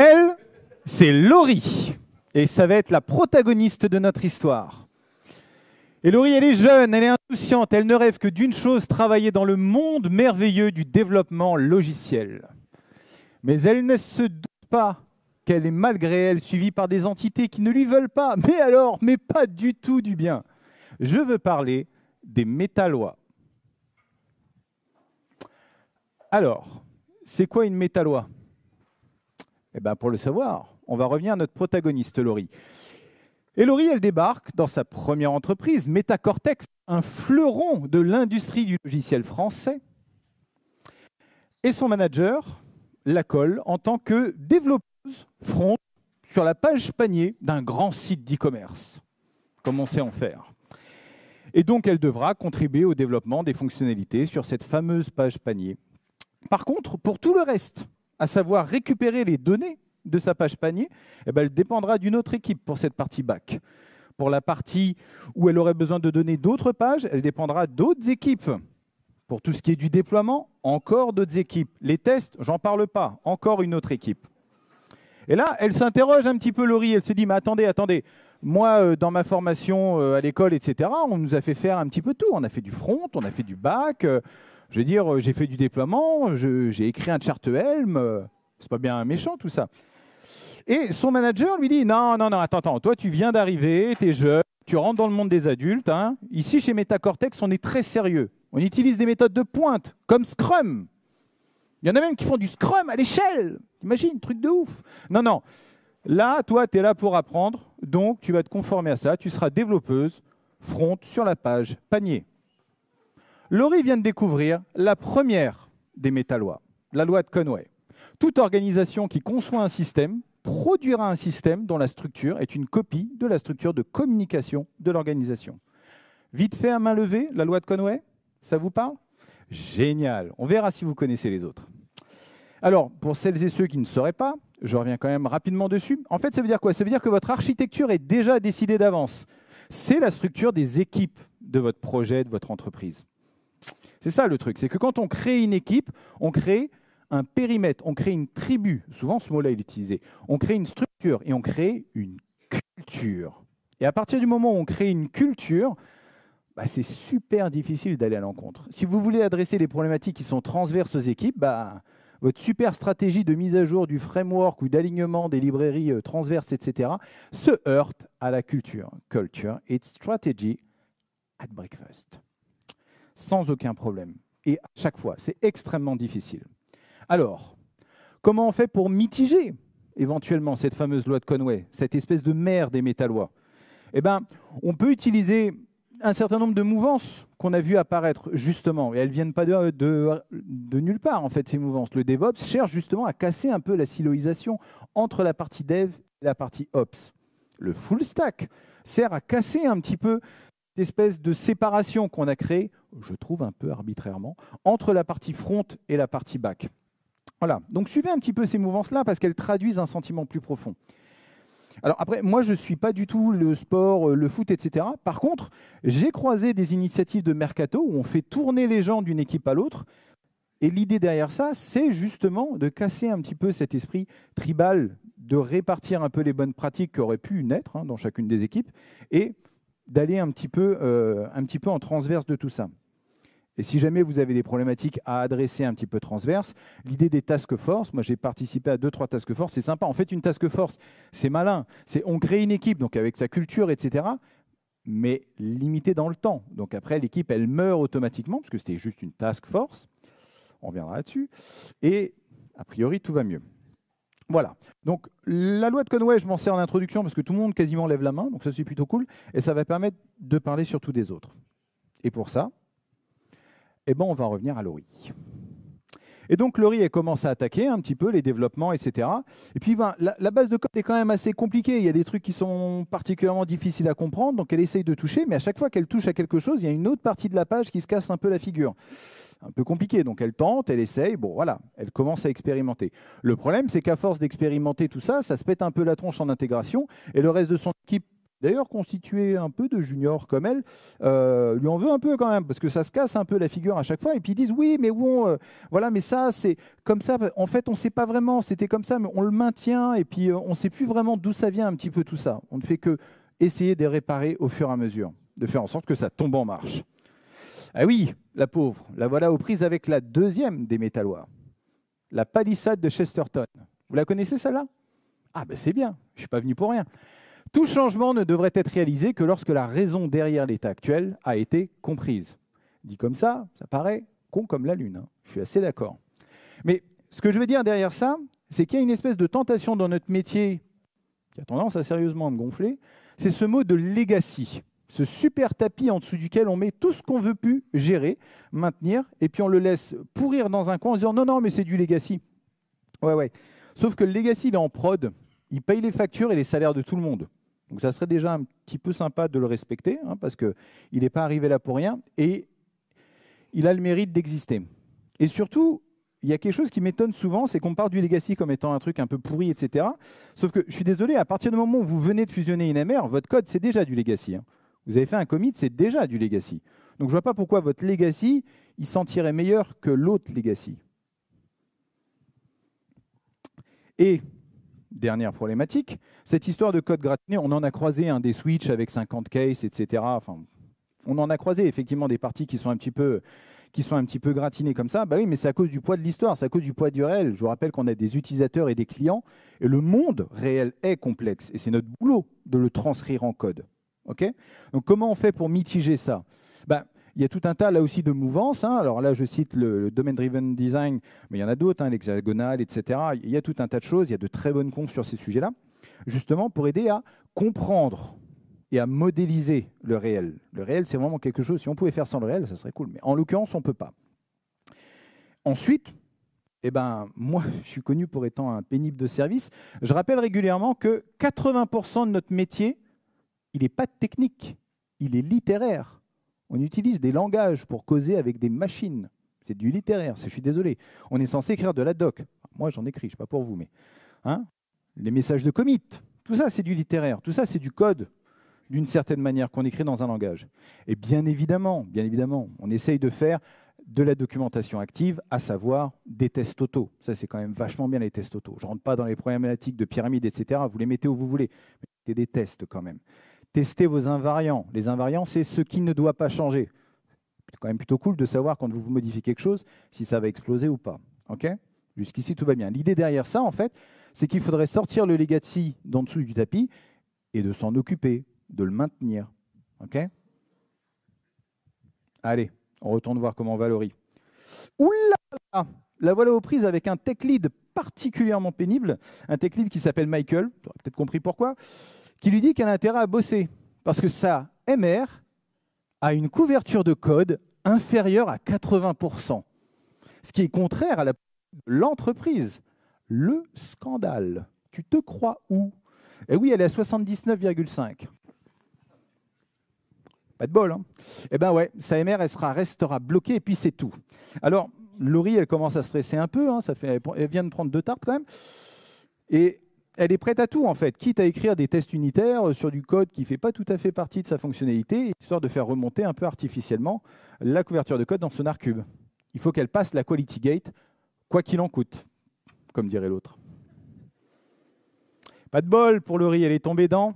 Elle, c'est Laurie. Et ça va être la protagoniste de notre histoire. Et Laurie, elle est jeune, elle est insouciante, elle ne rêve que d'une chose, travailler dans le monde merveilleux du développement logiciel. Mais elle ne se doute pas qu'elle est malgré elle suivie par des entités qui ne lui veulent pas, mais pas du tout du bien. Je veux parler des métallois. Alors, c'est quoi une métalloi? Eh bien, pour le savoir, on va revenir à notre protagoniste, Laurie. Et Laurie, elle débarque dans sa première entreprise, Metacortex, un fleuron de l'industrie du logiciel français. Et son manager la colle en tant que développeuse front sur la page panier d'un grand site d'e-commerce, comme on sait en faire. Et donc, elle devra contribuer au développement des fonctionnalités sur cette fameuse page panier. Par contre, pour tout le reste, à savoir récupérer les données de sa page panier, eh bien, elle dépendra d'une autre équipe pour cette partie back. Pour la partie où elle aurait besoin de donner d'autres pages, elle dépendra d'autres équipes. Pour tout ce qui est du déploiement, encore d'autres équipes. Les tests, j'en parle pas, encore une autre équipe. Et là, elle s'interroge un petit peu, Laurie, elle se dit, mais attendez, moi, dans ma formation à l'école, etc., on nous a fait faire un petit peu tout. On a fait du front, on a fait du back, je veux dire, j'ai fait du déploiement, j'ai écrit un chart Helm, c'est pas bien méchant tout ça. Et son manager lui dit, non, attends, toi tu viens d'arriver, tu es jeune, tu rentres dans le monde des adultes. Hein. Ici, chez Metacortex, on est très sérieux. On utilise des méthodes de pointe, comme Scrum. Il y en a même qui font du Scrum à l'échelle. Imagine, truc de ouf. Non. Là, toi, tu es là pour apprendre, donc tu vas te conformer à ça. Tu seras développeuse front sur la page panier. Laurie vient de découvrir la première des métallois, la loi de Conway. Toute organisation qui conçoit un système produira un système dont la structure est une copie de la structure de communication de l'organisation. Vite fait à main levée, la loi de Conway, ça vous parle? Génial. On verra si vous connaissez les autres. Alors, pour celles et ceux qui ne sauraient pas, je reviens quand même rapidement dessus. En fait, ça veut dire quoi? Ça veut dire que votre architecture est déjà décidée d'avance. C'est la structure des équipes de votre projet, de votre entreprise. C'est ça le truc, c'est que quand on crée une équipe, on crée un périmètre, on crée une tribu. Souvent, ce mot-là, il est utilisé. On crée une structure et on crée une culture. Et à partir du moment où on crée une culture, bah, c'est super difficile d'aller à l'encontre. Si vous voulez adresser les problématiques qui sont transverses aux équipes, bah, votre super stratégie de mise à jour du framework ou d'alignement des librairies transverses, etc., se heurte à la culture. Culture, it's strategy at breakfast. Sans aucun problème. Et à chaque fois, c'est extrêmement difficile. Alors, comment on fait pour mitiger éventuellement cette fameuse loi de Conway, cette espèce de mère des métallois? Eh bien, on peut utiliser un certain nombre de mouvances qu'on a vu apparaître justement, et elles ne viennent pas de nulle part en fait, ces mouvances. Le DevOps cherche justement à casser un peu la siloisation entre la partie Dev et la partie Ops. Le full stack sert à casser un petit peu cette espèce de séparation qu'on a créée, je trouve un peu arbitrairement, entre la partie front et la partie back. Voilà, donc suivez un petit peu ces mouvances-là parce qu'elles traduisent un sentiment plus profond. Alors après, moi, je ne suis pas du tout le sport, le foot, etc. Par contre, j'ai croisé des initiatives de Mercato où on fait tourner les gens d'une équipe à l'autre. Et l'idée derrière ça, c'est justement de casser un petit peu cet esprit tribal, de répartir un peu les bonnes pratiques qui auraient pu naître dans chacune des équipes et d'aller un petit peu en transverse de tout ça. Et si jamais vous avez des problématiques à adresser un petit peu transverse, l'idée des task force, moi j'ai participé à 2-3 task force, c'est sympa. En fait, une task force, c'est malin. On crée une équipe, donc avec sa culture, etc., mais limitée dans le temps. Donc après, l'équipe, elle meurt automatiquement, parce que c'était juste une task force. On reviendra là-dessus. Et a priori, tout va mieux. Voilà. Donc la loi de Conway, je m'en sers en introduction, parce que tout le monde quasiment lève la main, donc ça c'est plutôt cool. Et ça va permettre de parler surtout des autres. Et pour ça, eh ben, on va revenir à Laurie. Et donc, Laurie, elle commence à attaquer un petit peu les développements, etc. Et puis, ben, la base de code est quand même assez compliquée. Il y a des trucs qui sont particulièrement difficiles à comprendre. Donc, elle essaye de toucher. Mais à chaque fois qu'elle touche à quelque chose, il y a une autre partie de la page qui se casse un peu la figure. Un peu compliqué. Donc, elle tente, elle essaye. Bon, voilà, elle commence à expérimenter. Le problème, c'est qu'à force d'expérimenter tout ça, ça se pète un peu la tronche en intégration. Et le reste de son équipe d'ailleurs constituée un peu de juniors comme elle, lui en veut un peu quand même, parce que ça se casse un peu la figure à chaque fois, et puis ils disent oui, mais bon, voilà, mais ça, c'est comme ça, en fait, on ne sait pas vraiment, c'était comme ça, mais on le maintient, et puis on ne sait plus vraiment d'où ça vient un petit peu tout ça. On ne fait que essayer de réparer au fur et à mesure, de faire en sorte que ça tombe en marche. Ah oui, la pauvre, la voilà aux prises avec la deuxième des métallois, la palissade de Chesterton. Vous la connaissez celle-là? Ah ben c'est bien, je ne suis pas venu pour rien. Tout changement ne devrait être réalisé que lorsque la raison derrière l'état actuel a été comprise. Dit comme ça paraît con comme la lune, hein. Je suis assez d'accord. Mais ce que je veux dire derrière ça, c'est qu'il y a une espèce de tentation dans notre métier qui a tendance à sérieusement me gonfler, c'est ce mot de legacy, ce super tapis en dessous duquel on met tout ce qu'on veut plus gérer, maintenir, et puis on le laisse pourrir dans un coin en se disant non, mais c'est du legacy. Ouais. Sauf que le legacy, il est en prod, il paye les factures et les salaires de tout le monde. Donc ça serait déjà un petit peu sympa de le respecter, hein, parce qu'il n'est pas arrivé là pour rien, et il a le mérite d'exister. Et surtout, il y a quelque chose qui m'étonne souvent, c'est qu'on parle du legacy comme étant un truc un peu pourri, etc. Sauf que, je suis désolé, à partir du moment où vous venez de fusionner une MR, votre code, c'est déjà du legacy, hein. Vous avez fait un commit, c'est déjà du legacy. Donc je ne vois pas pourquoi votre legacy, il s'en tirait meilleur que l'autre legacy. Et, dernière problématique, cette histoire de code gratiné, on en a croisé des switches avec 50 cases, etc. Enfin, on en a croisé effectivement des parties qui sont un petit peu gratinées comme ça. Bah oui, mais c'est à cause du poids de l'histoire, c'est à cause du poids du réel. Je vous rappelle qu'on a des utilisateurs et des clients, et le monde réel est complexe, et c'est notre boulot de le transcrire en code. Okay. Donc comment on fait pour mitiger ça? Il y a tout un tas là aussi de mouvances, hein. Alors là, je cite le Domain-Driven Design, mais il y en a d'autres, hein, l'hexagonal, etc. Il y a tout un tas de choses, il y a de très bonnes confs sur ces sujets-là, justement pour aider à comprendre et à modéliser le réel. Le réel, c'est vraiment quelque chose, si on pouvait faire sans le réel, ça serait cool, mais en l'occurrence, on ne peut pas. Ensuite, moi, je suis connu pour étant un pénible de service. Je rappelle régulièrement que 80% de notre métier, il n'est pas technique, il est littéraire. On utilise des langages pour causer avec des machines. C'est du littéraire, je suis désolé. On est censé écrire de la doc. Moi, j'en écris, je ne sais pas pour vous, mais hein, les messages de commit, tout ça, c'est du littéraire. Tout ça, c'est du code, d'une certaine manière, qu'on écrit dans un langage. Et bien évidemment, on essaye de faire de la documentation active, à savoir des tests auto. Ça, c'est quand même vachement bien, les tests auto. Je ne rentre pas dans les problématiques de pyramide, etc. Vous les mettez où vous voulez. Mais mettez des tests quand même. Testez vos invariants. Les invariants, c'est ce qui ne doit pas changer. C'est quand même plutôt cool de savoir quand vous modifiez quelque chose, si ça va exploser ou pas. Okay. Jusqu'ici, tout va bien. L'idée derrière ça, en fait, c'est qu'il faudrait sortir le legacy d'en dessous du tapis et de s'en occuper, de le maintenir. Okay. Allez, on retourne voir comment va Laurie. Oula, la voilà aux prises avec un tech lead particulièrement pénible, un tech lead qui s'appelle Michael, tu auras peut-être compris pourquoi, qui lui dit qu'elle a intérêt à bosser, parce que sa MR a une couverture de code inférieure à 80%, ce qui est contraire à l'entreprise. Le scandale. Tu te crois où? Eh oui, elle est à 79,5. Pas de bol, hein. Eh bien ouais, sa MR, restera bloquée, et puis c'est tout. Alors, Laurie, elle commence à stresser un peu, hein, elle vient de prendre 2 tartes quand même, et elle est prête à tout, en fait, quitte à écrire des tests unitaires sur du code qui ne fait pas tout à fait partie de sa fonctionnalité, histoire de faire remonter un peu artificiellement la couverture de code dans SonarCube. Il faut qu'elle passe la quality gate, quoi qu'il en coûte, comme dirait l'autre. Pas de bol pour Laurie, elle est tombée dans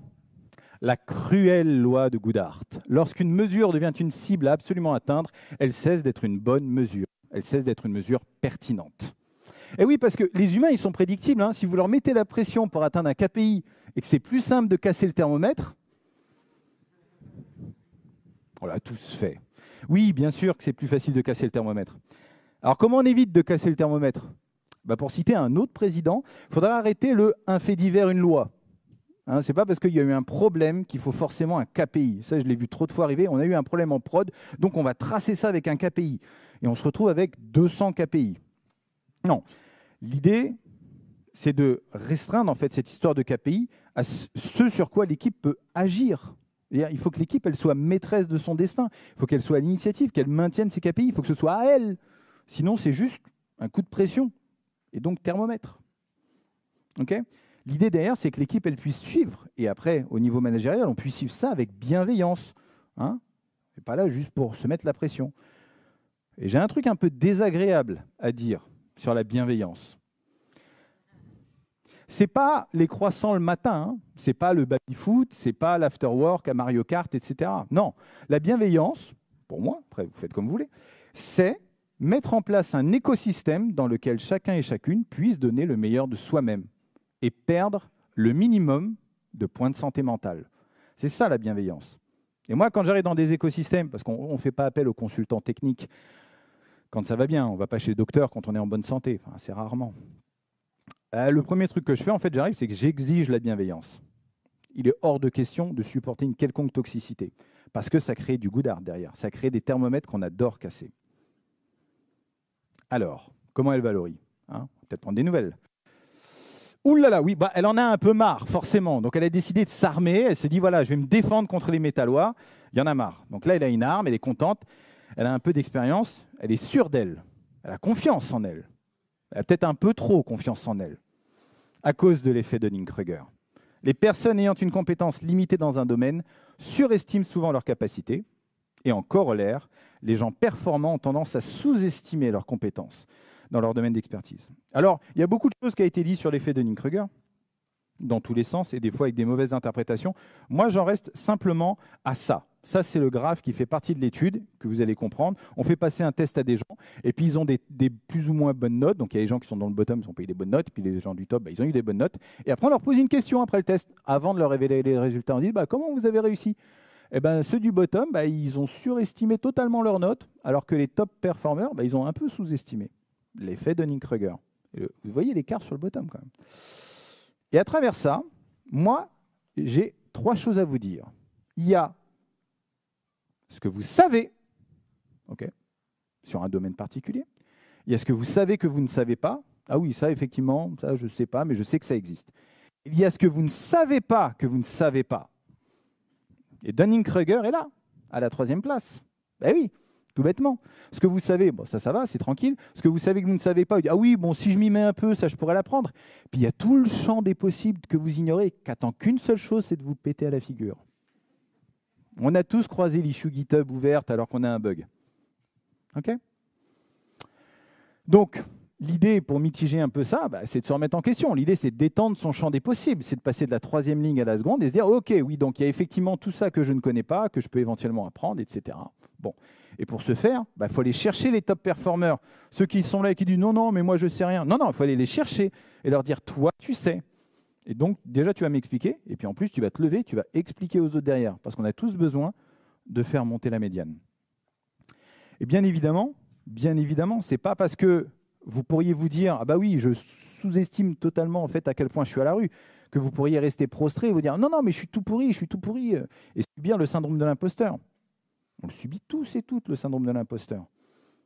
la cruelle loi de Goodhart. Lorsqu'une mesure devient une cible à absolument atteindre, elle cesse d'être une bonne mesure, elle cesse d'être une mesure pertinente. Et oui, parce que les humains, ils sont prédictibles, hein. Si vous leur mettez la pression pour atteindre un KPI et que c'est plus simple de casser le thermomètre, on l'a tous fait. Oui, bien sûr que c'est plus facile de casser le thermomètre. Alors, comment on évite de casser le thermomètre? Pour citer un autre président, il faudra arrêter le « un fait divers, une loi ». Hein, ce n'est pas parce qu'il y a eu un problème qu'il faut forcément un KPI. Ça, je l'ai vu trop de fois arriver. On a eu un problème en prod, donc on va tracer ça avec un KPI. Et on se retrouve avec 200 KPI. Non. L'idée, c'est de restreindre en fait cette histoire de KPI à ce sur quoi l'équipe peut agir. Il faut que l'équipe elle soit maîtresse de son destin. Il faut qu'elle soit à l'initiative, qu'elle maintienne ses KPI. Il faut que ce soit à elle. Sinon, c'est juste un coup de pression. Et donc, thermomètre. Okay. L'idée derrière, c'est que l'équipe, elle puisse suivre. Et après, au niveau managérial, on puisse suivre ça avec bienveillance. Hein, et pas là juste pour se mettre la pression. Et j'ai un truc un peu désagréable à dire sur la bienveillance. C'est pas les croissants le matin, hein. C'est pas le baby-foot, c'est pas l'after-work à Mario Kart, etc. Non, la bienveillance, pour moi, après vous faites comme vous voulez, c'est mettre en place un écosystème dans lequel chacun et chacune puisse donner le meilleur de soi-même et perdre le minimum de points de santé mentale. C'est ça la bienveillance. Et moi, quand j'arrive dans des écosystèmes, parce qu'on ne fait pas appel aux consultants techniques quand ça va bien, on ne va pas chez le docteur quand on est en bonne santé, enfin, assez rarement. Le premier truc que je fais, en fait, j'arrive, c'est que j'exige la bienveillance. Il est hors de question de supporter une quelconque toxicité, parce que ça crée du goudard derrière, ça crée des thermomètres qu'on adore casser. Alors, comment elle valorise, hein? Peut-être prendre des nouvelles. Ouh là là, oui, bah, elle en a un peu marre, forcément. Donc elle a décidé de s'armer, elle se dit, voilà, je vais me défendre contre les métallois, il y en a marre. Donc là, elle a une arme, elle est contente, elle a un peu d'expérience, elle est sûre d'elle, elle a confiance en elle. Elle a peut-être un peu trop confiance en elle, à cause de l'effet Dunning-Kruger. Les personnes ayant une compétence limitée dans un domaine surestiment souvent leurs capacités, et en corollaire, les gens performants ont tendance à sous-estimer leurs compétences dans leur domaine d'expertise. Alors, il y a beaucoup de choses qui ont été dites sur l'effet Dunning-Kruger, dans tous les sens, et des fois avec des mauvaises interprétations. Moi, j'en reste simplement à ça. Ça, c'est le graphe qui fait partie de l'étude, que vous allez comprendre. On fait passer un test à des gens, et puis ils ont des plus ou moins bonnes notes. Donc, il y a les gens qui sont dans le bottom, ils ont payé des bonnes notes, et puis les gens du top, bah, ils ont eu des bonnes notes. Et après, on leur pose une question après le test, avant de leur révéler les résultats. On dit, bah, comment vous avez réussi? Eh ben, ceux du bottom, bah, ils ont surestimé totalement leurs notes, alors que les top performers, bah, ils ont un peu sous-estimé l'effet Dunning-Kruger. Vous voyez l'écart sur le bottom quand même. Et à travers ça, moi, j'ai 3 choses à vous dire. Il y a ce que vous savez, okay, sur un domaine particulier. Il y a ce que vous savez que vous ne savez pas. Ah oui, ça, effectivement, ça, je ne sais pas, mais je sais que ça existe. Il y a ce que vous ne savez pas que vous ne savez pas. Et Dunning-Kruger est là, à la 3e place. Ben oui, tout bêtement. Ce que vous savez, bon, ça va, c'est tranquille. Ce que vous savez que vous ne savez pas, vous dites, ah oui, bon, si je m'y mets un peu, ça, je pourrais l'apprendre. Puis il y a tout le champ des possibles que vous ignorez, qu'attend qu'une seule chose, c'est de vous péter à la figure. On a tous croisé l'issue GitHub ouverte alors qu'on a un bug. OK? Donc, l'idée, pour mitiger un peu ça, bah, c'est de se remettre en question. L'idée, c'est d'étendre son champ des possibles. C'est de passer de la 3e ligne à la seconde et se dire, OK, oui, donc il y a effectivement tout ça que je ne connais pas, que je peux éventuellement apprendre, etc. Bon. Et pour ce faire, bah, faut aller chercher les top performers. Ceux qui sont là et qui disent, non, non, mais moi, je ne sais rien. Non, non, il faut aller les chercher et leur dire, toi, tu sais. Et donc, déjà, tu vas m'expliquer. Et puis, en plus, tu vas te lever, tu vas expliquer aux autres derrière. Parce qu'on a tous besoin de faire monter la médiane. Et bien évidemment, ce n'est pas parce que vous pourriez vous dire, ah bah oui, je sous-estime totalement en fait à quel point je suis à la rue, que vous pourriez rester prostré et vous dire, non, non, mais je suis tout pourri, et subir le syndrome de l'imposteur. On le subit tous et toutes, le syndrome de l'imposteur.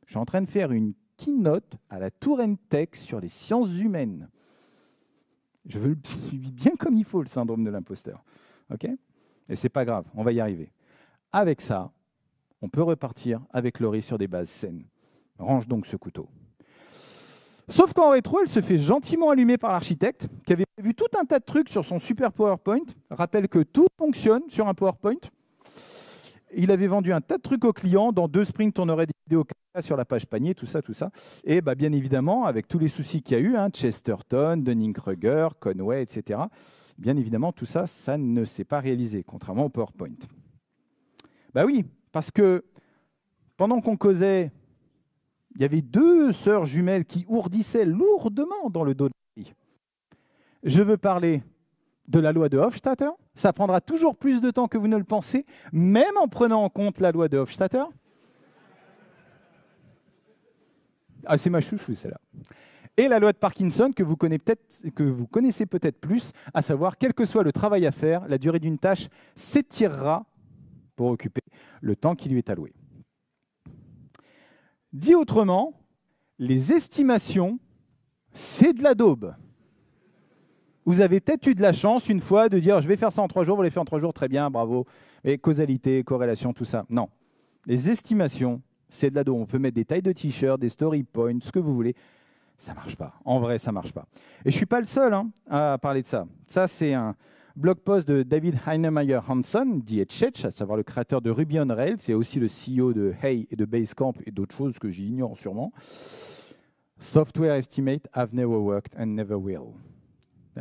Je suis en train de faire une keynote à la Tour Tech sur les sciences humaines. Je veux le subir bien comme il faut, le syndrome de l'imposteur. OK? Et c'est pas grave, on va y arriver. Avec ça, on peut repartir avec Laurie sur des bases saines. Range donc ce couteau. Sauf qu'en rétro, elle se fait gentiment allumer par l'architecte, qui avait vu tout un tas de trucs sur son super PowerPoint. Rappelle que tout fonctionne sur un PowerPoint. Il avait vendu un tas de trucs aux clients. Dans 2 sprints, on aurait des vidéos sur la page panier, tout ça, tout ça. Et bah, bien évidemment, avec tous les soucis qu'il y a eu, hein, Chesterton, Dunning-Kruger, Conway, etc., bien évidemment, tout ça, ça ne s'est pas réalisé, contrairement au PowerPoint. Bah oui, parce que pendant qu'on causait, il y avait 2 sœurs jumelles qui ourdissaient lourdement dans le dos de la fille. Je veux parler de la loi de Hofstadter. Ça prendra toujours plus de temps que vous ne le pensez, même en prenant en compte la loi de Hofstadter. Ah, c'est ma chouchou, celle-là. Et la loi de Parkinson, que vous connaissez peut-être plus, à savoir, quel que soit le travail à faire, la durée d'une tâche s'étirera pour occuper le temps qui lui est alloué. Dit autrement, les estimations, c'est de la daube. Vous avez peut-être eu de la chance une fois de dire « je vais faire ça en 3 jours », vous l'avez fait en 3 jours, très bien, bravo. Et causalité, corrélation, tout ça. Non. Les estimations, c'est de la daube. On peut mettre des tailles de t-shirt, des story points, ce que vous voulez. Ça marche pas. En vrai, ça marche pas. Et je ne suis pas le seul hein, à parler de ça. Ça, c'est un blog post de David Heinemeier Hansson, DHH, à savoir le créateur de Ruby on Rails. C'est aussi le CEO de Hey et de Basecamp et d'autres choses que j'ignore sûrement. Software estimate have never worked and never will.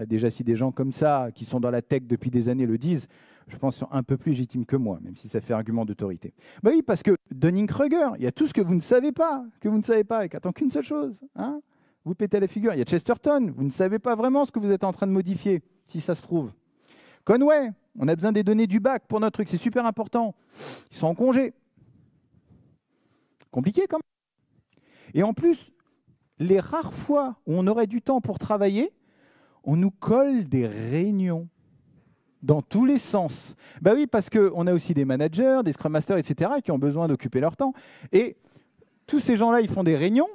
Déjà, si des gens comme ça, qui sont dans la tech depuis des années, le disent, je pense qu'ils sont un peu plus légitimes que moi, même si ça fait argument d'autorité. Bah oui, parce que Dunning-Kruger, il y a tout ce que vous ne savez pas, et qui attend qu'une seule chose. Hein, vous pétez la figure. Il y a Chesterton, vous ne savez pas vraiment ce que vous êtes en train de modifier, si ça se trouve. Conway, on a besoin des données du bac pour notre truc, c'est super important. Ils sont en congé. Compliqué quand même. Et en plus, les rares fois où on aurait du temps pour travailler, on nous colle des réunions dans tous les sens. Ben oui, parce qu'on a aussi des managers, des scrum masters, etc., qui ont besoin d'occuper leur temps. Et tous ces gens-là, ils font des réunions,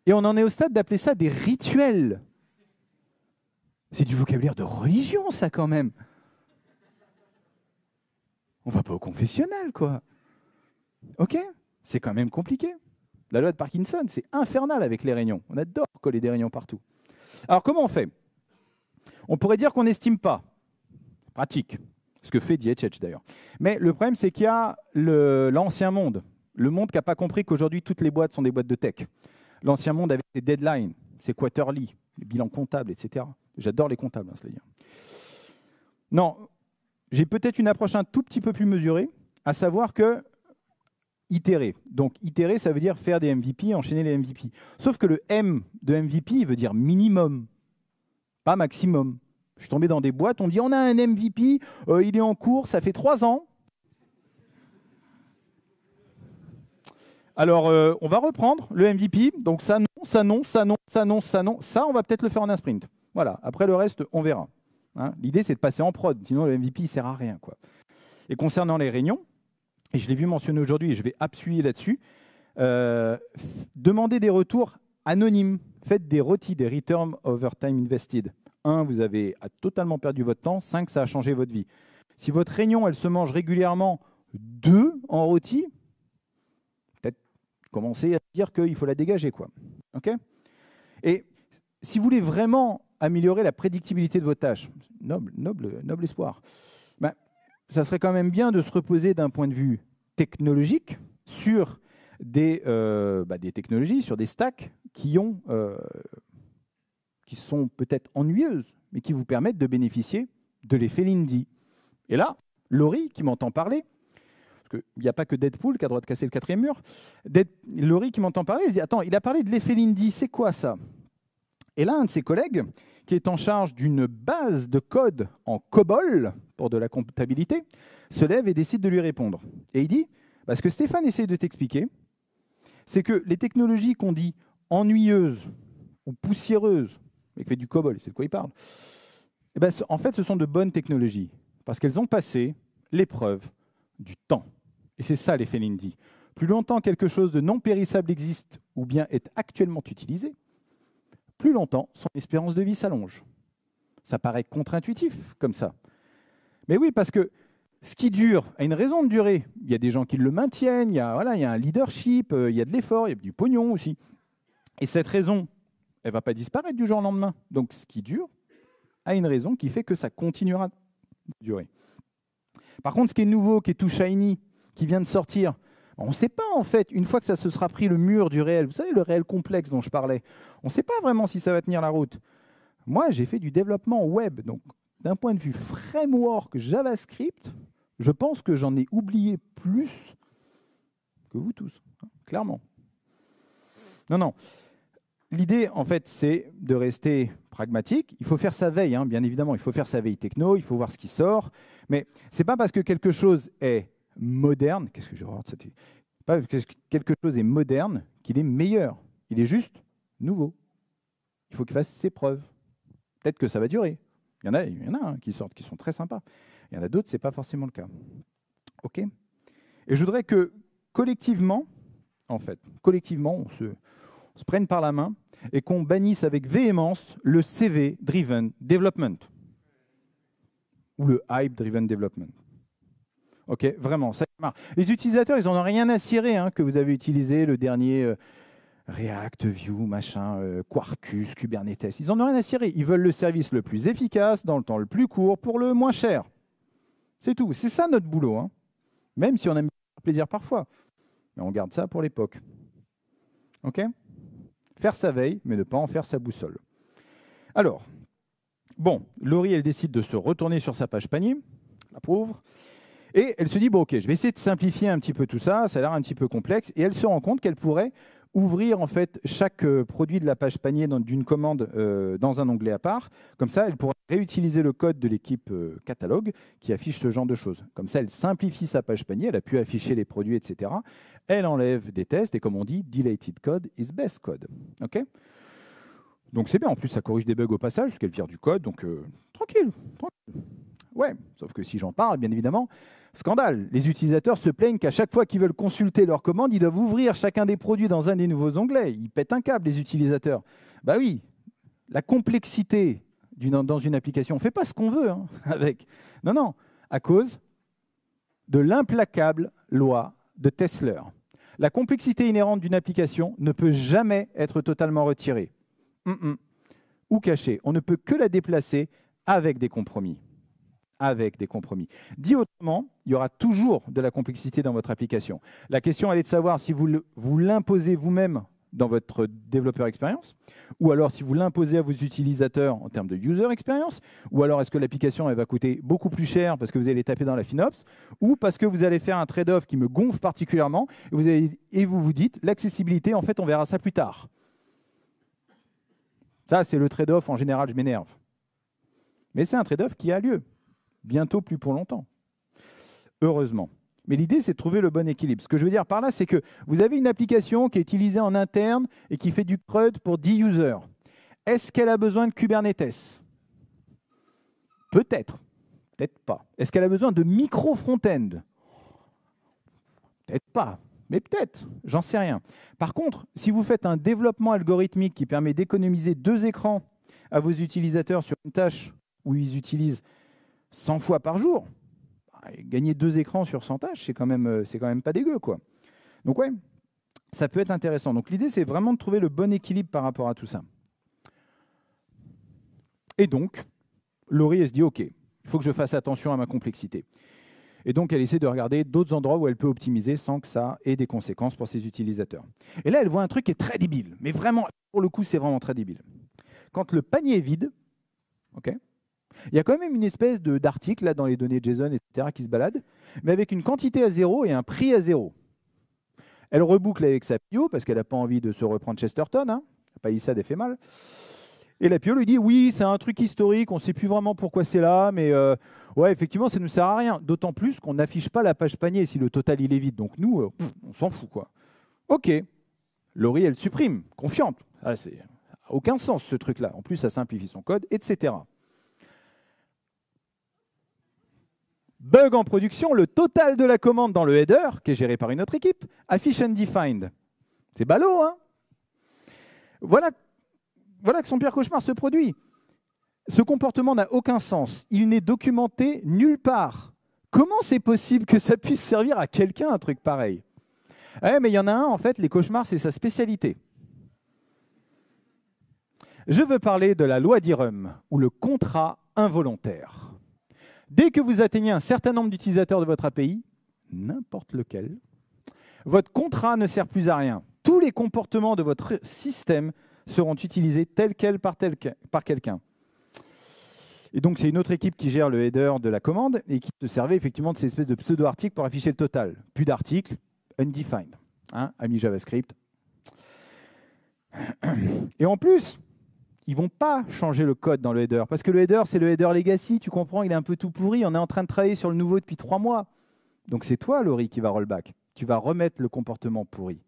et on en est au stade d'appeler ça des rituels. C'est du vocabulaire de religion, ça, quand même. On va pas au confessionnal, quoi. OK? C'est quand même compliqué. La loi de Parkinson, c'est infernal avec les réunions. On adore coller des réunions partout. Alors, comment on fait? On pourrait dire qu'on n'estime pas. Pratique. Ce que fait DHH d'ailleurs. Mais le problème, c'est qu'il y a l'ancien monde. Le monde qui n'a pas compris qu'aujourd'hui, toutes les boîtes sont des boîtes de tech. L'ancien monde avec des deadlines, ses quarterly, les bilans comptables, etc. J'adore les comptables, hein, cela dit. Non, j'ai peut-être une approche un tout petit peu plus mesurée, à savoir que itérer. Donc, itérer, ça veut dire faire des MVP, enchaîner les MVP. Sauf que le M de MVP, il veut dire minimum, pas maximum. Je suis tombé dans des boîtes, on me dit on a un MVP, il est en cours, ça fait 3 ans. Alors, on va reprendre le MVP. Donc, ça non, ça non, ça non, ça non, ça non. Ça, on va peut-être le faire en un sprint. Voilà. Après, le reste, on verra. Hein, l'idée, c'est de passer en prod. Sinon, le MVP, il ne sert à rien, quoi. Et concernant les réunions, et je l'ai vu mentionner aujourd'hui et je vais appuyer là-dessus, demandez des retours anonymes. Faites des ROTI, des Return Over Time Invested. 1, vous avez totalement perdu votre temps. 5, ça a changé votre vie. Si votre réunion, elle se mange régulièrement 2 en ROTI, peut-être commencer à dire qu'il faut la dégager, quoi. Okay, et si vous voulez vraiment améliorer la prédictibilité de vos tâches, noble espoir, ben, ça serait quand même bien de se reposer d'un point de vue technologique sur des technologies, sur des stacks qui sont peut-être ennuyeuses, mais qui vous permettent de bénéficier de l'effet Lindy. Et là, Laurie, qui m'entend parler, parce qu'il n'y a pas que Deadpool qui a le droit de casser le 4e mur, Laurie qui m'entend parler, il se dit, attends, il a parlé de l'effet Lindy, c'est quoi ça? Et là, un de ses collègues, qui est en charge d'une base de code en COBOL, pour de la comptabilité, se lève et décide de lui répondre. Et il dit, ce que Stéphane essaie de t'expliquer, c'est que les technologies qu'on dit ennuyeuses ou poussiéreuses, mais qui fait du COBOL, c'est de quoi il parle, en fait, ce sont de bonnes technologies, parce qu'elles ont passé l'épreuve du temps. Et c'est ça l'effet Lindy. Plus longtemps quelque chose de non périssable existe ou bien est actuellement utilisé, plus longtemps son espérance de vie s'allonge. Ça paraît contre-intuitif comme ça. Mais oui, parce que ce qui dure a une raison de durer. Il y a des gens qui le maintiennent, il y a un leadership, il y a de l'effort, il y a du pognon aussi. Et cette raison, elle ne va pas disparaître du jour au lendemain. Donc ce qui dure a une raison qui fait que ça continuera de durer. Par contre, ce qui est nouveau, qui est tout shiny, qui vient de sortir, on ne sait pas en fait, une fois que ça se sera pris le mur du réel, vous savez, le réel complexe dont je parlais, on ne sait pas vraiment si ça va tenir la route. Moi, j'ai fait du développement web, donc d'un point de vue framework JavaScript, je pense que j'en ai oublié plus que vous tous, hein, clairement. Non. L'idée, en fait, c'est de rester pragmatique. Il faut faire sa veille, hein, bien évidemment. Il faut faire sa veille techno, il faut voir ce qui sort. Mais ce n'est pas parce que quelque chose est moderne, qu'est-ce que je regarde cette... Pas parce que quelque chose est moderne qu'il est meilleur. Il est juste nouveau. Il faut qu'il fasse ses preuves. Peut-être que ça va durer. Il y en a hein, qui sortent, qui sont très sympas. Il y en a d'autres, ce n'est pas forcément le cas. OK ? Et je voudrais que collectivement, on se prenne par la main et qu'on bannisse avec véhémence le CV-driven development ou le hype-driven development. OK, vraiment, ça marche. Les utilisateurs, ils n'en ont rien à cirer hein, que vous avez utilisé le dernier React, Vue, machin, Quarkus, Kubernetes. Ils n'en ont rien à cirer. Ils veulent le service le plus efficace, dans le temps le plus court, pour le moins cher. C'est tout. C'est ça notre boulot. Hein. Même si on aime faire plaisir parfois. Mais on garde ça pour l'époque. OK ? Faire sa veille, mais ne pas en faire sa boussole. Alors, bon, Laurie, elle décide de se retourner sur sa page panier, la pauvre, et elle se dit, bon, OK, je vais essayer de simplifier un petit peu tout ça, ça a l'air un petit peu complexe, et elle se rend compte qu'elle pourrait ouvrir en fait chaque produit de la page panier d'une commande dans un onglet à part. Comme ça, elle pourra réutiliser le code de l'équipe catalogue qui affiche ce genre de choses. Comme ça, elle simplifie sa page panier, elle a pu afficher les produits, etc. Elle enlève des tests et comme on dit, deleted code is best code. OK ? Donc c'est bien, en plus ça corrige des bugs au passage, parce qu'elle vire du code, donc tranquille. Ouais, sauf que si j'en parle, bien évidemment, scandale. Les utilisateurs se plaignent qu'à chaque fois qu'ils veulent consulter leur commande, ils doivent ouvrir chacun des produits dans un des nouveaux onglets. Ils pètent un câble, les utilisateurs. Bah oui, la complexité dans une application, on ne fait pas ce qu'on veut hein, avec. Non, non, à cause de l'implacable loi de Tesler. La complexité inhérente d'une application ne peut jamais être totalement retirée. Ou cachée. On ne peut que la déplacer avec des compromis. Avec des compromis. Dit autrement, il y aura toujours de la complexité dans votre application. La question, elle est de savoir si vous l'imposez vous-même dans votre développeur expérience, ou alors si vous l'imposez à vos utilisateurs en termes de user experience, ou alors est-ce que l'application elle va coûter beaucoup plus cher parce que vous allez taper dans la FinOps, ou parce que vous allez faire un trade-off qui me gonfle particulièrement, et vous vous dites, l'accessibilité, en fait, on verra ça plus tard. Ça, c'est le trade-off, en général, je m'énerve. Mais c'est un trade-off qui a lieu. Bientôt, plus pour longtemps. Heureusement. Mais l'idée, c'est de trouver le bon équilibre. Ce que je veux dire par là, c'est que vous avez une application qui est utilisée en interne et qui fait du CRUD pour 10 users. Est-ce qu'elle a besoin de Kubernetes? Peut-être. Peut-être pas. Est-ce qu'elle a besoin de micro-front-end? Peut-être pas. Mais peut-être. J'en sais rien. Par contre, si vous faites un développement algorithmique qui permet d'économiser 2 écrans à vos utilisateurs sur une tâche où ils utilisent 100 fois par jour, gagner 2 écrans sur 100 tâches, c'est quand même pas dégueu, quoi. Donc ouais, ça peut être intéressant. Donc l'idée, c'est vraiment de trouver le bon équilibre par rapport à tout ça. Et donc, Laurie, elle se dit, OK, il faut que je fasse attention à ma complexité. Et donc, elle essaie de regarder d'autres endroits où elle peut optimiser sans que ça ait des conséquences pour ses utilisateurs. Et là, elle voit un truc qui est très débile. Mais vraiment, pour le coup, c'est vraiment très débile. Quand le panier est vide, OK, il y a quand même une espèce d'article là dans les données JSON, etc., qui se balade, mais avec une quantité à 0 et un prix à 0. Elle reboucle avec sa PIO parce qu'elle n'a pas envie de se reprendre Chesterton. Hein. La palissade, elle fait mal. Et la PIO lui dit, oui, c'est un truc historique, on ne sait plus vraiment pourquoi c'est là, mais ouais, effectivement, ça ne nous sert à rien. D'autant plus qu'on n'affiche pas la page panier si le total il est vide. Donc nous, on s'en fout, quoi. OK. Laurie, elle supprime, confiante. Ah, ça n'a aucun sens, ce truc-là. En plus, ça simplifie son code, etc. Bug en production, le total de la commande dans le header, qui est géré par une autre équipe, affiche undefined. C'est ballot, hein? Voilà que son pire cauchemar se produit. Ce comportement n'a aucun sens. Il n'est documenté nulle part. Comment c'est possible que ça puisse servir à quelqu'un, un truc pareil? Ouais, mais il y en a un, en fait, les cauchemars, c'est sa spécialité. Je veux parler de la loi d'Irum, ou le contrat involontaire. Dès que vous atteignez un certain nombre d'utilisateurs de votre API, n'importe lequel, votre contrat ne sert plus à rien. Tous les comportements de votre système seront utilisés tels quels par quelqu'un. Et donc, c'est une autre équipe qui gère le header de la commande et qui se servait effectivement de ces espèces de pseudo-articles pour afficher le total. Plus d'articles, undefined, hein, ami JavaScript. Et en plus, ils ne vont pas changer le code dans le header, parce que le header, c'est le header legacy, tu comprends, il est un peu tout pourri, on est en train de travailler sur le nouveau depuis 3 mois. Donc c'est toi, Laurie, qui va rollback. Tu vas remettre le comportement pourri.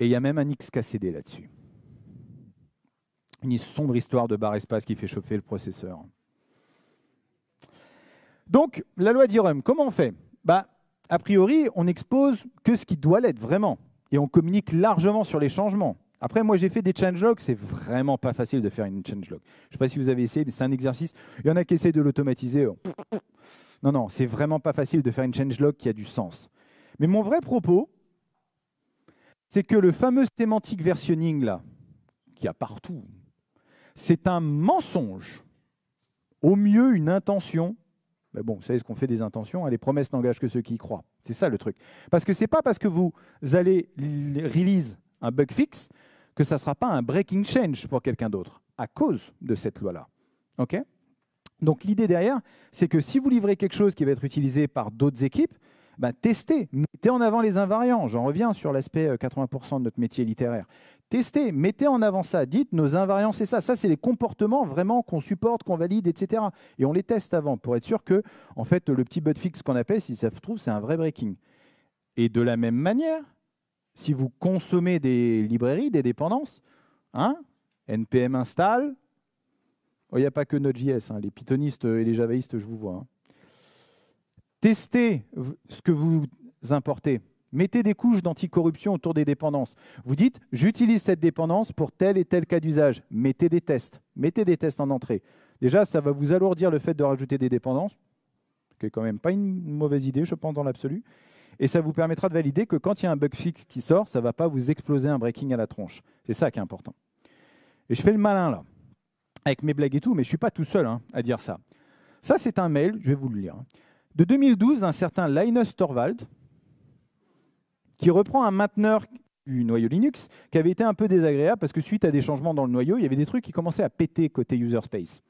Et il y a même un XKCD là-dessus. Une sombre histoire de barre espace qui fait chauffer le processeur. Donc, la loi d'Irum, comment on fait? A priori, on n'expose que ce qui doit l'être vraiment, et on communique largement sur les changements. Après, moi, j'ai fait des changelogs, c'est vraiment pas facile de faire une changelog. Je ne sais pas si vous avez essayé, mais c'est un exercice. Il y en a qui essaient de l'automatiser. Non, c'est vraiment pas facile de faire une changelog qui a du sens. Mais mon vrai propos, c'est que le fameux sémantique versionning, là, qu'il y a partout, c'est un mensonge. Au mieux, une intention. Mais bon, vous savez ce qu'on fait des intentions, hein, les promesses n'engagent que ceux qui y croient. C'est ça le truc. Parce que ce n'est pas parce que vous allez release un bug fix que ça ne sera pas un breaking change pour quelqu'un d'autre, à cause de cette loi-là. OK ? Donc l'idée derrière, c'est que si vous livrez quelque chose qui va être utilisé par d'autres équipes, ben, testez, mettez en avant les invariants. J'en reviens sur l'aspect 80% de notre métier littéraire. Testez, mettez en avant ça. Dites, nos invariants, c'est ça. Ça, c'est les comportements vraiment qu'on supporte, qu'on valide, etc. Et on les teste avant pour être sûr que, en fait, le petit bug fix qu'on appelle, si ça se trouve, c'est un vrai breaking. Et de la même manière, si vous consommez des librairies, des dépendances, hein, npm install, oh, il n'y a pas que Node.js, hein, les pythonistes et les javaïstes, je vous vois. Hein. Testez ce que vous importez. Mettez des couches d'anticorruption autour des dépendances. Vous dites, j'utilise cette dépendance pour tel et tel cas d'usage. Mettez des tests. Mettez des tests en entrée. Déjà, ça va vous alourdir le fait de rajouter des dépendances, ce qui n'est quand même pas une mauvaise idée, je pense, dans l'absolu. Et ça vous permettra de valider que quand il y a un bug fixe qui sort, ça ne va pas vous exploser un breaking à la tronche. C'est ça qui est important. Et je fais le malin, là, avec mes blagues et tout, mais je ne suis pas tout seul hein, à dire ça. Ça, c'est un mail, je vais vous le lire, de 2012 d'un certain Linus Torvald, qui reprend un mainteneur du noyau Linux qui avait été un peu désagréable parce que suite à des changements dans le noyau, il y avait des trucs qui commençaient à péter côté user space.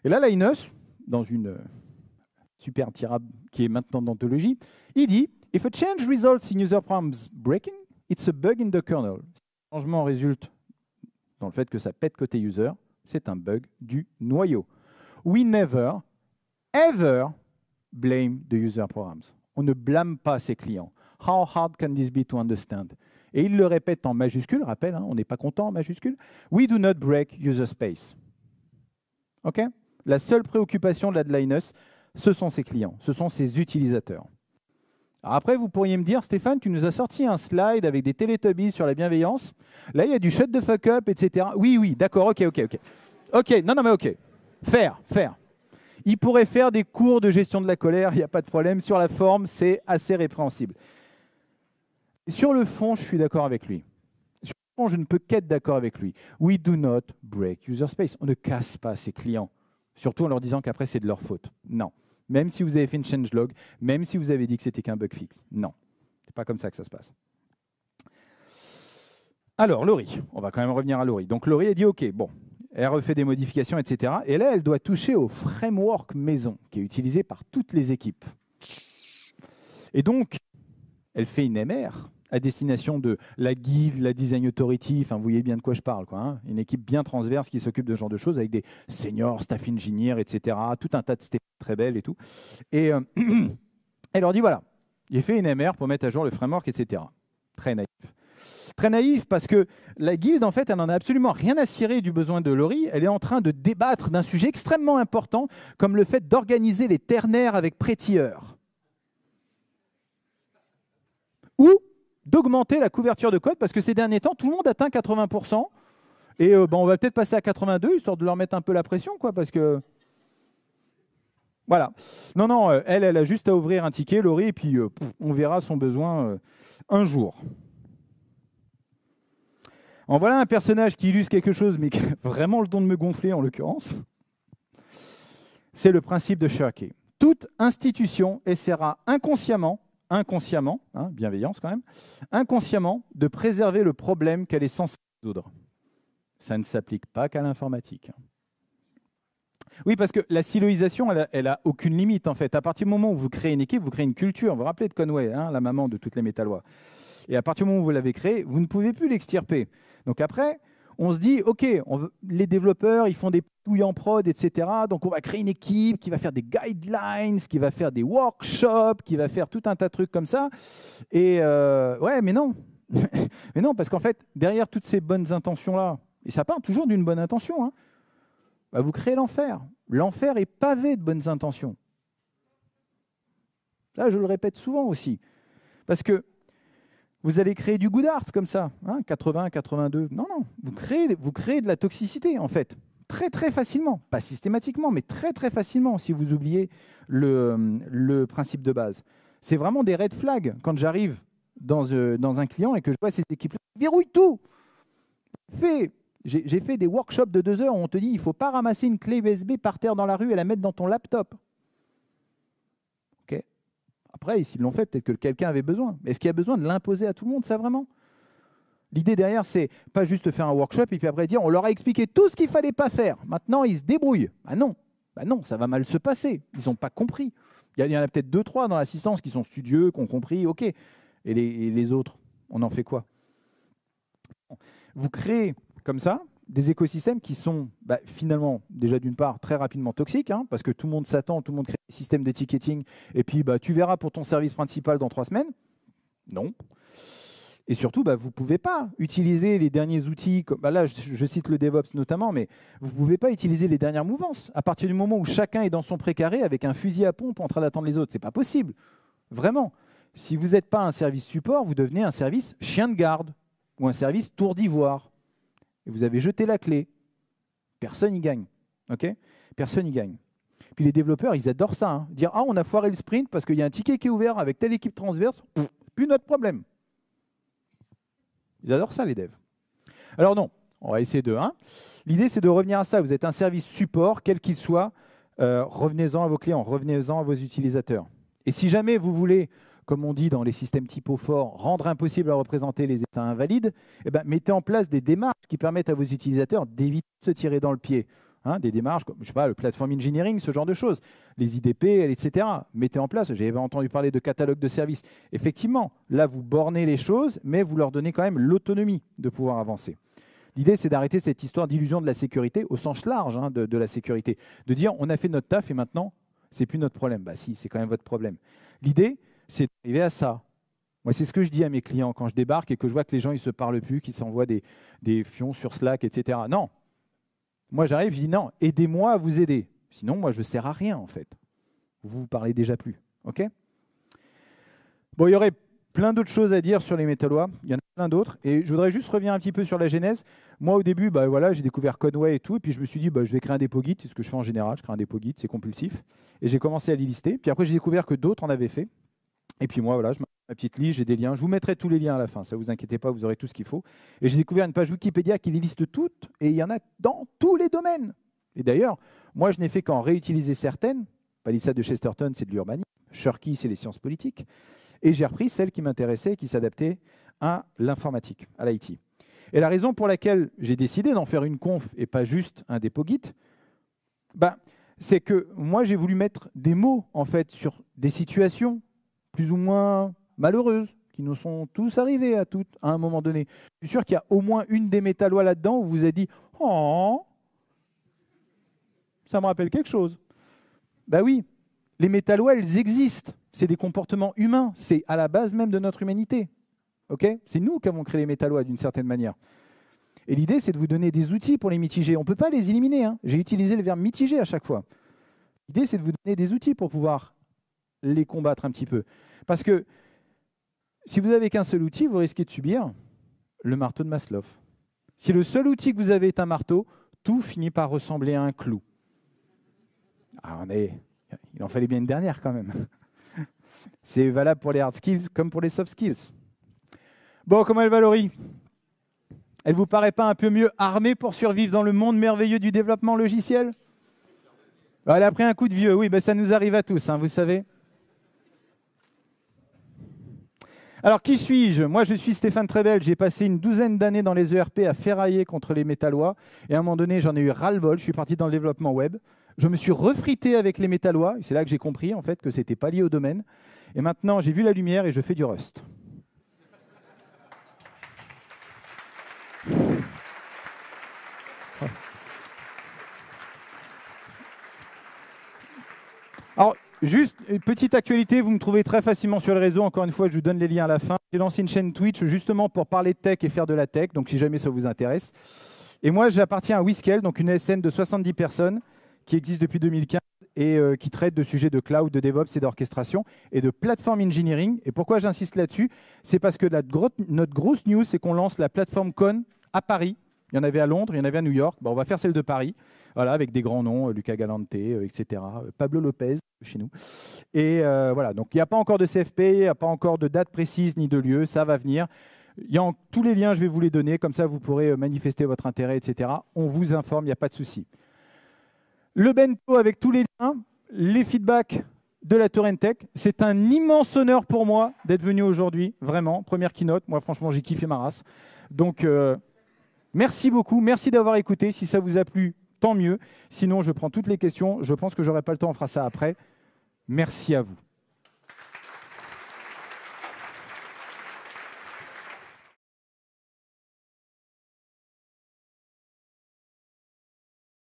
Et là, Linus, dans une super tirade qui est maintenant d'anthologie, il dit « If a change results in user programs breaking, it's a bug in the kernel. » Si le changement résulte dans le fait que ça pète côté user, c'est un bug du noyau. We never, ever blame the user programs. On ne blâme pas ses clients. How hard can this be to understand? Et il le répète en majuscule, rappel, hein, on n'est pas content en majuscule. We do not break user space. OK? La seule préoccupation de Linus, ce sont ses clients, ce sont ses utilisateurs. Alors après, vous pourriez me dire, Stéphane, tu nous as sorti un slide avec des Teletubbies sur la bienveillance. Là, il y a du shut the fuck up, etc. Oui, oui, d'accord, OK. OK, non, mais OK. Faire. Il pourrait faire des cours de gestion de la colère, il n'y a pas de problème. Sur la forme, c'est assez répréhensible. Sur le fond, je suis d'accord avec lui. Sur le fond, je ne peux qu'être d'accord avec lui. We do not break user space. On ne casse pas ses clients, surtout en leur disant qu'après, c'est de leur faute. Non. Même si vous avez fait une changelog, même si vous avez dit que c'était qu'un bug fixe. Non. Ce n'est pas comme ça que ça se passe. Alors, Laurie, on va quand même revenir à Laurie. Donc, Laurie a dit, OK, bon, elle refait des modifications, etc. Et là, elle doit toucher au framework maison, qui est utilisé par toutes les équipes. Et donc, elle fait une MR à destination de la guilde, la design authority, enfin, vous voyez bien de quoi je parle, quoi, hein, une équipe bien transverse qui s'occupe de ce genre de choses, avec des seniors, staff engineers, etc., tout un tas de stats très belles et tout. Et elle leur dit, voilà, j'ai fait une MR pour mettre à jour le framework, etc. Très naïf. Très naïf parce que la guilde, en fait, elle n'en a absolument rien à cirer du besoin de Laurie. Elle est en train de débattre d'un sujet extrêmement important, comme le fait d'organiser les ternaires avec Prettier. Ou d'augmenter la couverture de code, parce que ces derniers temps, tout le monde atteint 80%. Et on va peut-être passer à 82, histoire de leur mettre un peu la pression, quoi, parce que... Voilà. Non, elle a juste à ouvrir un ticket, Laurie, et puis on verra son besoin un jour. En voilà un personnage qui illustre quelque chose, mais qui a vraiment le don de me gonfler, en l'occurrence. C'est le principe de Shirky. Toute institution essaiera inconsciemment, hein, bienveillance quand même, inconsciemment de préserver le problème qu'elle est censée résoudre. Ça ne s'applique pas qu'à l'informatique. Oui, parce que la siloisation, elle a aucune limite, en fait. À partir du moment où vous créez une équipe, vous créez une culture. Vous vous rappelez de Conway, hein, la maman de toutes les métallois. Et à partir du moment où vous l'avez créé, vous ne pouvez plus l'extirper. Donc après, on se dit, OK, les développeurs, ils font des touilles en prod, etc. Donc on va créer une équipe qui va faire des guidelines, qui va faire des workshops, qui va faire tout un tas de trucs comme ça. Et ouais, mais non. Mais non, parce qu'en fait, derrière toutes ces bonnes intentions-là, et ça part toujours d'une bonne intention, hein, bah vous créez l'enfer. L'enfer est pavé de bonnes intentions. Là, je le répète souvent aussi. Parce que vous allez créer du good art comme ça, hein, 80, 82. Non, vous créez de la toxicité, en fait. Très, très facilement. Pas systématiquement, mais très, très facilement, si vous oubliez le principe de base. C'est vraiment des red flags. Quand j'arrive dans un client et que je vois ces équipes-là qui verrouillent tout. J'ai fait des workshops de 2 heures où on te dit il ne faut pas ramasser une clé USB par terre dans la rue et la mettre dans ton laptop. Okay. Après, s'ils l'ont fait, peut-être que quelqu'un avait besoin. Mais est-ce qu'il y a besoin de l'imposer à tout le monde, ça vraiment? L'idée derrière, c'est pas juste faire un workshop et puis après dire on leur a expliqué tout ce qu'il ne fallait pas faire. Maintenant, ils se débrouillent. Ah non, ça va mal se passer. Ils n'ont pas compris. Il y en a peut-être 2-3 dans l'assistance qui sont studieux, qui ont compris, ok. Et les autres, on en fait quoi? Vous créez comme ça des écosystèmes qui sont finalement, déjà d'une part, très rapidement toxiques, hein, parce que tout le monde s'attend, tout le monde crée des systèmes de ticketing, et puis tu verras pour ton service principal dans 3 semaines. Non. Et surtout, vous ne pouvez pas utiliser les derniers outils, comme, là je cite le DevOps notamment, mais vous ne pouvez pas utiliser les dernières mouvances. À partir du moment où chacun est dans son précaré avec un fusil à pompe en train d'attendre les autres, ce n'est pas possible. Vraiment. Si vous n'êtes pas un service support, vous devenez un service chien de garde ou un service tour d'ivoire. Et vous avez jeté la clé. Personne n'y gagne. Okay, personne n'y gagne. Puis les développeurs, ils adorent ça. Hein. Dire « Ah, on a foiré le sprint parce qu'il y a un ticket qui est ouvert avec telle équipe transverse. Plus notre problème. » Ils adorent ça, les devs. Alors non, on va essayer de... L'idée, c'est de revenir à ça. Vous êtes un service support, quel qu'il soit. Revenez-en à vos clients, revenez-en à vos utilisateurs. Et si jamais vous voulez, comme on dit dans les systèmes typo forts, rendre impossible à représenter les états invalides, mettez en place des démarches qui permettent à vos utilisateurs d'éviter de se tirer dans le pied. Des démarches comme, je sais pas, le platform engineering, ce genre de choses, les IDP, etc. Mettez en place, j'avais entendu parler de catalogue de services. Effectivement, là, vous bornez les choses, mais vous leur donnez quand même l'autonomie de pouvoir avancer. L'idée, c'est d'arrêter cette histoire d'illusion de la sécurité au sens large de la sécurité. De dire, on a fait notre taf et maintenant, c'est plus notre problème. Si, c'est quand même votre problème. L'idée, c'est d'arriver à ça. Moi, c'est ce que je dis à mes clients quand je débarque et que je vois que les gens ne se parlent plus, qu'ils s'envoient des fions sur Slack, etc. Non. Moi, j'arrive, je dis non, aidez-moi à vous aider. Sinon, moi, je ne sers à rien, en fait. Vous ne parlez déjà plus. OK? Bon, il y aurait plein d'autres choses à dire sur les métallois. Il y en a plein d'autres. Et je voudrais juste revenir un petit peu sur la genèse. Moi, au début, j'ai découvert Conway et tout. Et puis, je me suis dit, je vais créer un dépôt Git. C'est ce que je fais en général. Je crée un dépôt Git, c'est compulsif. Et j'ai commencé à les lister. Puis après, j'ai découvert que d'autres en avaient fait. Et puis moi, voilà, je mets ma petite liste, j'ai des liens. Je vous mettrai tous les liens à la fin, ça ne vous inquiétez pas, vous aurez tout ce qu'il faut. Et j'ai découvert une page Wikipédia qui les liste toutes, et il y en a dans tous les domaines. Et d'ailleurs, moi, je n'ai fait qu'en réutiliser certaines. Palissade de Chesterton, c'est de l'urbanisme. Cherki, c'est les sciences politiques. Et j'ai repris celles qui m'intéressaient et qui s'adaptaient à l'informatique, à l'IT. Et la raison pour laquelle j'ai décidé d'en faire une conf et pas juste un dépôt Git, c'est que moi, j'ai voulu mettre des mots, en fait, sur des situations plus ou moins malheureuses, qui nous sont tous arrivées à un moment donné. Je suis sûr qu'il y a au moins une des métallois là-dedans où vous vous êtes dit « Oh, ça me rappelle quelque chose ». Oui, les métallois, elles existent. C'est des comportements humains. C'est à la base même de notre humanité. Okay, c'est nous qui avons créé les métallois d'une certaine manière. Et l'idée, c'est de vous donner des outils pour les mitiger. On ne peut pas les éliminer. Hein. J'ai utilisé le verbe mitiger à chaque fois. L'idée, c'est de vous donner des outils pour pouvoir les combattre un petit peu. Parce que si vous n'avez qu'un seul outil, vous risquez de subir le marteau de Maslow. Si le seul outil que vous avez est un marteau, tout finit par ressembler à un clou. Il en fallait bien une dernière quand même. C'est valable pour les hard skills comme pour les soft skills. Bon, comment elle va, Laurie? Elle vous paraît pas un peu mieux armée pour survivre dans le monde merveilleux du développement logiciel? Elle a pris un coup de vieux, oui, ça nous arrive à tous, vous savez. Alors, qui suis-je? Moi, je suis Stéphane Trebel. J'ai passé une douzaine d'années dans les ERP à ferrailler contre les métallois. Et à un moment donné, j'en ai eu ras-le-bol. Je suis parti dans le développement web. Je me suis refrité avec les métallois. C'est là que j'ai compris, en fait, que ce n'était pas lié au domaine. Et maintenant, j'ai vu la lumière et je fais du Rust. Alors, juste une petite actualité, vous me trouvez très facilement sur le réseau. Encore une fois, je vous donne les liens à la fin. J'ai lancé une chaîne Twitch justement pour parler de tech et faire de la tech, donc si jamais ça vous intéresse. Et moi, j'appartiens à Whiskel, donc une SN de 70 personnes qui existe depuis 2015 et qui traite de sujets de cloud, de DevOps et d'orchestration et de platform engineering. Et pourquoi j'insiste là-dessus? C'est parce que notre grosse news, c'est qu'on lance la plateforme Con à Paris Il y en avait à Londres, il y en avait à New York. On va faire celle de Paris, voilà, avec des grands noms, Luca Galante, etc. Pablo Lopez, chez nous. Et voilà, donc il n'y a pas encore de CFP, il n'y a pas encore de date précise ni de lieu, ça va venir. Tous les liens, je vais vous les donner, comme ça vous pourrez manifester votre intérêt, etc. On vous informe, il n'y a pas de souci. Le bento avec tous les liens, les feedbacks de la Tech. C'est un immense honneur pour moi d'être venu aujourd'hui, vraiment. Première keynote, moi franchement j'ai kiffé ma race. Donc merci beaucoup, merci d'avoir écouté. Si ça vous a plu, tant mieux. Sinon je prends toutes les questions. Je pense que je n'aurai pas le temps, on fera ça après. Merci à vous.